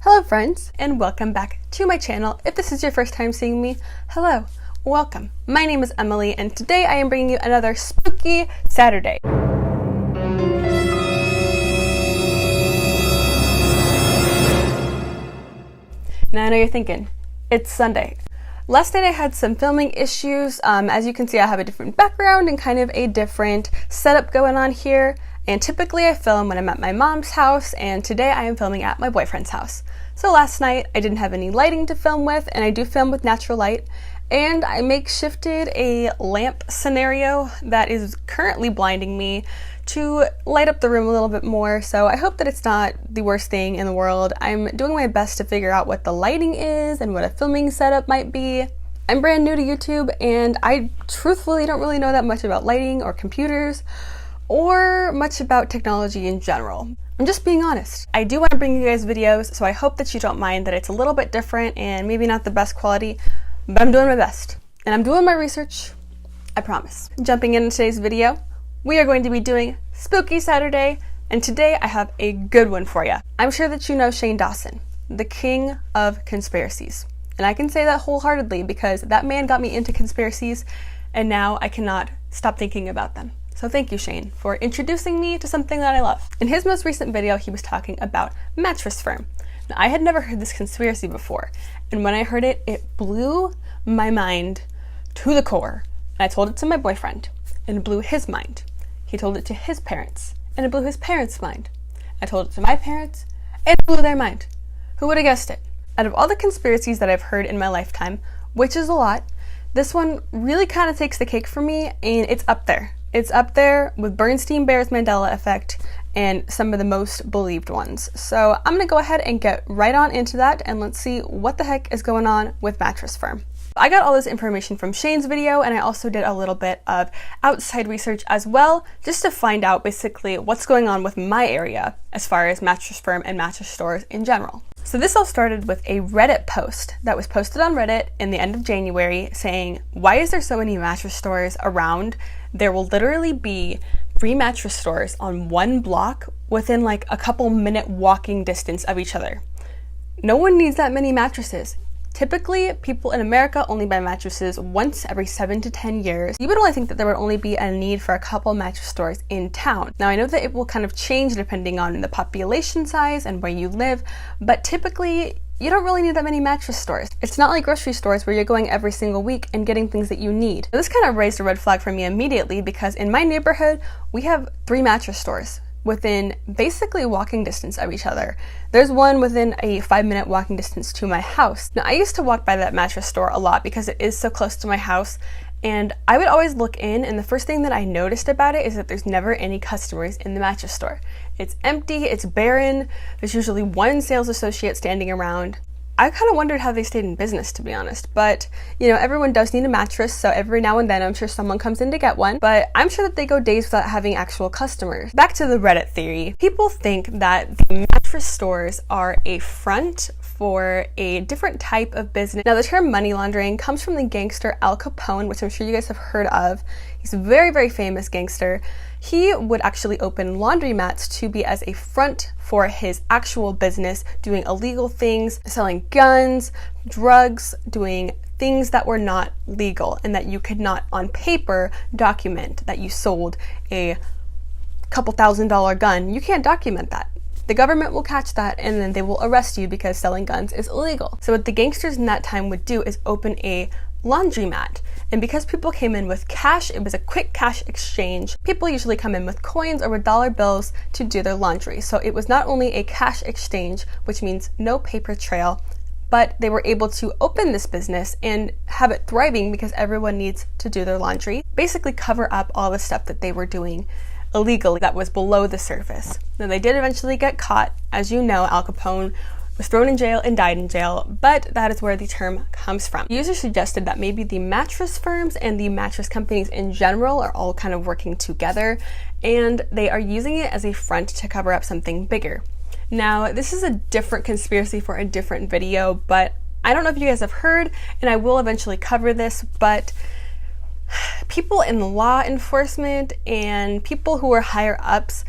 Hello friends, and welcome back to my channel. If this is your first time seeing me, hello, welcome. My name is Emily, and today I am bringing you another spooky Saturday. Now I know you're thinking, it's Sunday. Last night I had some filming issues. As you can see, I have a different background and kind of a different setup going on here. And typically I film when I'm at my mom's house, and today I am filming at my boyfriend's house. So last night I didn't have any lighting to film with, and I do film with natural light, and I makeshifted a lamp scenario that is currently blinding me to light up the room a little bit more. So I hope that it's not the worst thing in the world. I'm doing my best to figure out what the lighting is and what a filming setup might be. I'm brand new to YouTube, and I truthfully don't really know that much about lighting or computers or much about technology in general. I'm just being honest. I do want to bring you guys videos, so I hope that you don't mind that it's a little bit different and maybe not the best quality, but I'm doing my best. And I'm doing my research, I promise. Jumping into today's video, we are going to be doing Spooky Saturday, and today I have a good one for you. I'm sure that you know Shane Dawson, the king of conspiracies. And I can say that wholeheartedly because that man got me into conspiracies, and now I cannot stop thinking about them. So thank you, Shane, for introducing me to something that I love. In his most recent video, he was talking about Mattress Firm. Now, I had never heard this conspiracy before, and when I heard it, it blew my mind to the core. And I told it to my boyfriend, and it blew his mind. He told it to his parents, and it blew his parents' mind. I told it to my parents, and it blew their mind. Who would have guessed it? Out of all the conspiracies that I've heard in my lifetime, which is a lot, this one really kind of takes the cake for me, and it's up there. It's up there with Bernstein Bears Mandela effect and some of the most believed ones. So I'm gonna go ahead and get right on into that, and let's see what the heck is going on with Mattress Firm. I got all this information from Shane's video, and I also did a little bit of outside research as well, just to find out basically what's going on with my area as far as Mattress Firm and mattress stores in general. So this all started with a Reddit post that was posted on Reddit in the end of January saying, why is there so many mattress stores around? There will literally be 3 mattress stores on one block within like a couple minute walking distance of each other. No one needs that many mattresses. Typically, people in America only buy mattresses once every 7 to 10 years. You would only think that there would only be a need for a couple mattress stores in town. Now, I know that it will kind of change depending on the population size and where you live, but typically, you don't really need that many mattress stores. It's not like grocery stores where you're going every single week and getting things that you need. This kind of raised a red flag for me immediately because in my neighborhood, we have 3 mattress stores within basically walking distance of each other. There's one within a 5-minute walking distance to my house. Now, I used to walk by that mattress store a lot because it is so close to my house, and I would always look in, and the first thing that I noticed about it is that there's never any customers in the mattress store. It's empty, it's barren, there's usually one sales associate standing around. I kind of wondered how they stayed in business, to be honest, but you know, everyone does need a mattress, so every now and then I'm sure someone comes in to get one, but I'm sure that they go days without having actual customers. Back to the Reddit theory. People think that the mattress stores are a front for a different type of business. Now, the term money laundering comes from the gangster Al Capone, which I'm sure you guys have heard of. He's a very, very famous gangster. He would actually open laundromats to be as a front for his actual business, doing illegal things, selling guns, drugs, doing things that were not legal and that you could not on paper document that you sold a couple $1,000 gun. You can't document that. The government will catch that and then they will arrest you because selling guns is illegal. So what the gangsters in that time would do is open a laundromat. And because people came in with cash, it was a quick cash exchange. People usually come in with coins or with dollar bills to do their laundry. So it was not only a cash exchange, which means no paper trail, but they were able to open this business and have it thriving because everyone needs to do their laundry. Basically cover up all the stuff that they were doing illegally that was below the surface. Now, they did eventually get caught. As you know, Al Capone was thrown in jail and died in jail, but that is where the term comes from. Users suggested that maybe the mattress firms and the mattress companies in general are all kind of working together, and they are using it as a front to cover up something bigger. Now, this is a different conspiracy for a different video, but I don't know if you guys have heard, and I will eventually cover this, but people in law enforcement and people who are higher ups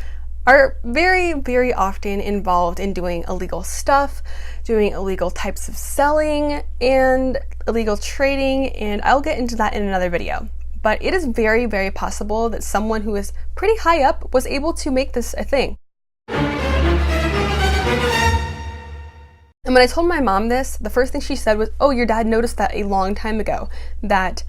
are very, very often involved in doing illegal stuff, doing illegal types of selling, and illegal trading, and I'll get into that in another video. But it is very, very possible that someone who is pretty high up was able to make this a thing. And when I told my mom this, the first thing she said was, oh, your dad noticed that a long time ago, that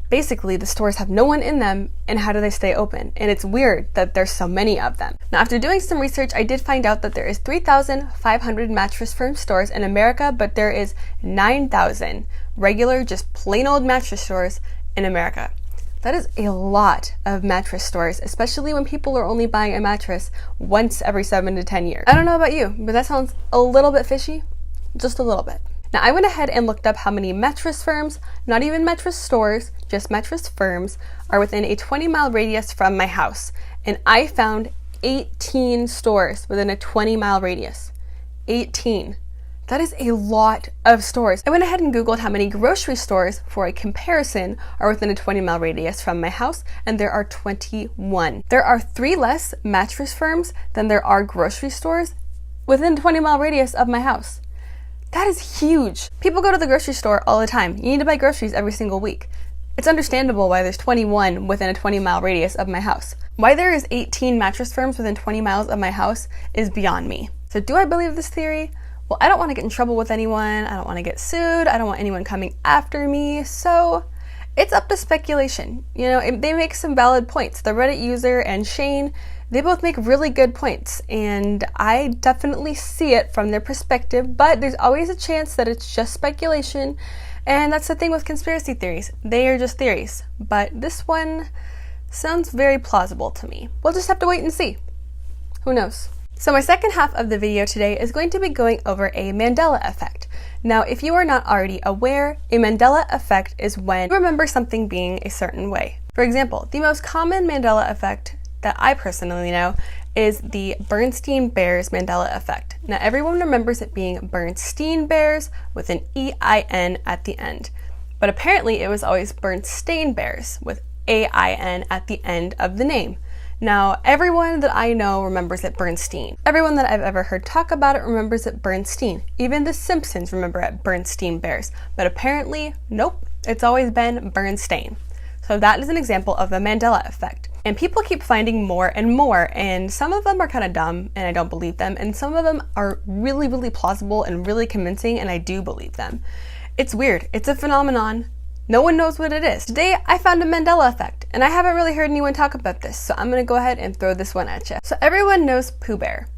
basically the stores have no one in them, and how do they stay open? And it's weird that there's so many of them. Now, after doing some research, I did find out that there is 3,500 Mattress Firm stores in America, but there is 9,000 regular, just plain old mattress stores in America. That is a lot of mattress stores, especially when people are only buying a mattress once every 7 to 10 years. I don't know about you, but that sounds a little bit fishy. Just a little bit. Now, I went ahead and looked up how many mattress firms, not even mattress stores, just mattress firms, are within a 20-mile radius from my house. And I found 18 stores within a 20-mile radius. 18. That is a lot of stores. I went ahead and Googled how many grocery stores, for a comparison, are within a 20-mile radius from my house, and there are 21. There are 3 less mattress firms than there are grocery stores within a 20-mile radius of my house. That is huge. People go to the grocery store all the time. You need to buy groceries every single week. It's understandable why there's 21 within a 20-mile radius of my house. Why there is 18 mattress firms within 20 miles of my house is beyond me. So do I believe this theory? Well, I don't want to get in trouble with anyone. I don't want to get sued. I don't want anyone coming after me. So it's up to speculation. You know, they make some valid points. The Reddit user and Shane, they both make really good points, and I definitely see it from their perspective, but there's always a chance that it's just speculation, and that's the thing with conspiracy theories. They are just theories, but this one sounds very plausible to me. We'll just have to wait and see. Who knows? So my second half of the video today is going to be going over a Mandela effect. Now, if you are not already aware, a Mandela effect is when you remember something being a certain way. For example, the most common Mandela effect that I personally know is the Bernstein Bears Mandela effect. Now, everyone remembers it being Bernstein Bears with an E-I-N at the end. But apparently it was always Bernstein Bears with A-I-N at the end of the name. Now, everyone that I know remembers it Bernstein. Everyone that I've ever heard talk about it remembers it Bernstein. Even the Simpsons remember it Bernstein Bears. But apparently, nope, it's always been Bernstein. So that is an example of the Mandela effect. And people keep finding more and more, and some of them are kind of dumb and I don't believe them, and some of them are really, really plausible and really convincing, and I do believe them. It's weird. It's a phenomenon. No one knows what it is. Today, I found a Mandela effect, and I haven't really heard anyone talk about this, so I'm gonna go ahead and throw this one at you. So everyone knows Pooh Bear.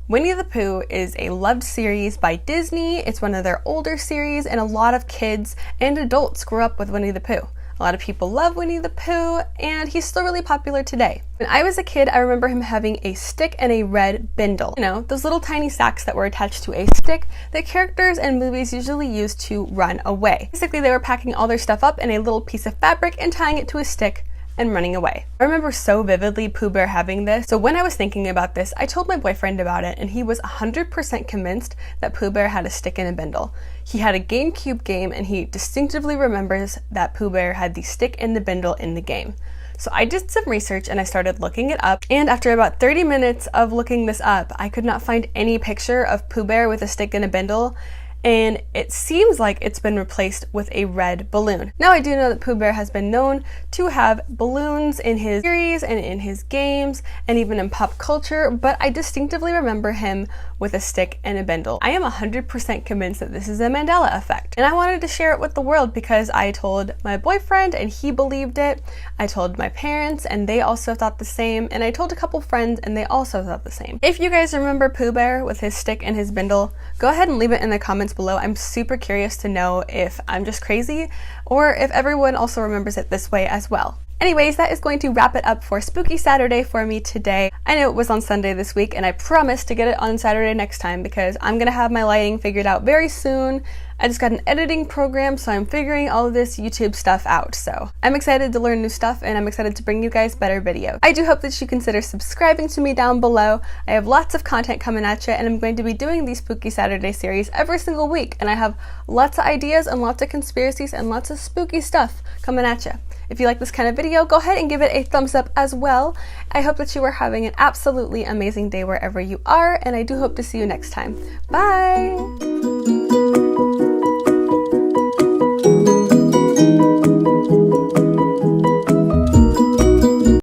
Winnie the Pooh is a loved series by Disney. It's one of their older series, and a lot of kids and adults grew up with Winnie the Pooh. A lot of people love Winnie the Pooh, and he's still really popular today. When I was a kid, I remember him having a stick and a red bindle. You know, those little tiny sacks that were attached to a stick that characters in movies usually used to run away. Basically, they were packing all their stuff up in a little piece of fabric and tying it to a stick and running away. I remember so vividly Pooh Bear having this. So when I was thinking about this, I told my boyfriend about it, and he was 100% convinced that Pooh Bear had a stick and a bindle. He had a GameCube game, and he distinctively remembers that Pooh Bear had the stick and the bindle in the game. So I did some research and I started looking it up, and after about 30 minutes of looking this up, I could not find any picture of Pooh Bear with a stick and a bindle, and it seems like it's been replaced with a red balloon. Now, I do know that Pooh Bear has been known to have balloons in his series and in his games and even in pop culture, but I distinctively remember him with a stick and a bindle. I am 100% convinced that this is a Mandela effect, and I wanted to share it with the world because I told my boyfriend and he believed it. I told my parents and they also thought the same, and I told a couple friends and they also thought the same. If you guys remember Pooh Bear with his stick and his bindle, go ahead and leave it in the comments below. I'm super curious to know if I'm just crazy or if everyone also remembers it this way as well. Anyways, that is going to wrap it up for Spooky Saturday for me today. I know it was on Sunday this week, and I promise to get it on Saturday next time because I'm gonna have my lighting figured out very soon. I just got an editing program, so I'm figuring all of this YouTube stuff out. So I'm excited to learn new stuff, and I'm excited to bring you guys better videos. I do hope that you consider subscribing to me down below. I have lots of content coming at you, and I'm going to be doing these Spooky Saturday series every single week, and I have lots of ideas and lots of conspiracies and lots of spooky stuff coming at you. If you like this kind of video, go ahead and give it a thumbs up as well. I hope that you are having an absolutely amazing day wherever you are, and I do hope to see you next time. Bye!